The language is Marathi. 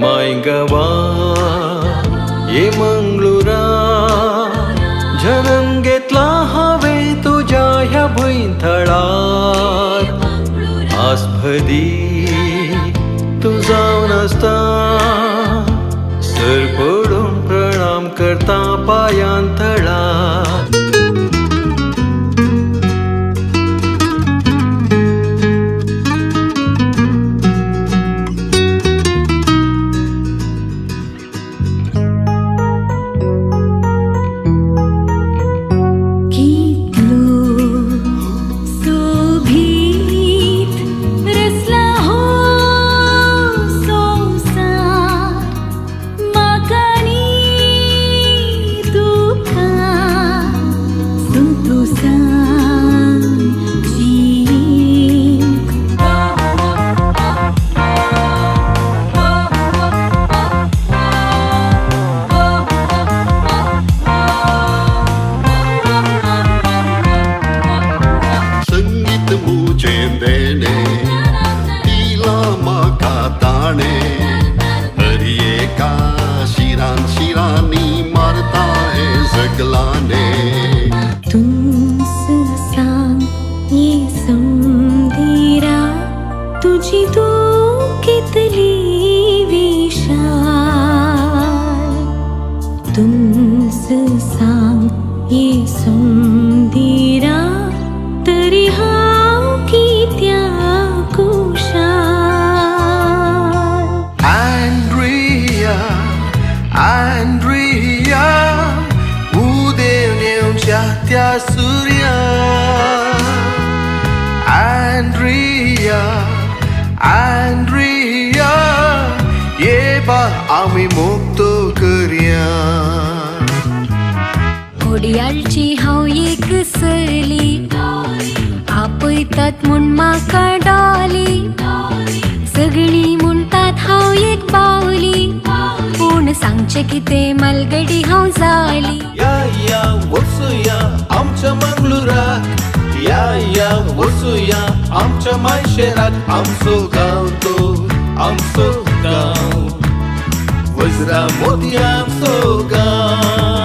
मायगवा ये मंगळुरा जन्म घेतला हावे तुझ्या ह्या भुईंथळार आसभदी तू जावन आसता सर पडून प्रणाम करता पायांतळार तुझी तू कितली विशाल तुमस सांग ये सुंदीरा तरी हांव कित्या कुशाल Andrea, Andrea उदेव नेवच्या त्या सूर्या Andrea Andrea ये बा आम्ही मुक्तो करूया घोडियाळची हांव एक सरली आपयतात म्हूण म्हाका डॉली सगळीं म्हणटात हांव एक बावली पूण सांगचें कितें मालगडी हांव जाली या वचूया आमच्या मंगळुराक या वचूया आमच्या मायशेराक आमचो गांव तो आमचो गांव वज्रा मोती आमचो गांव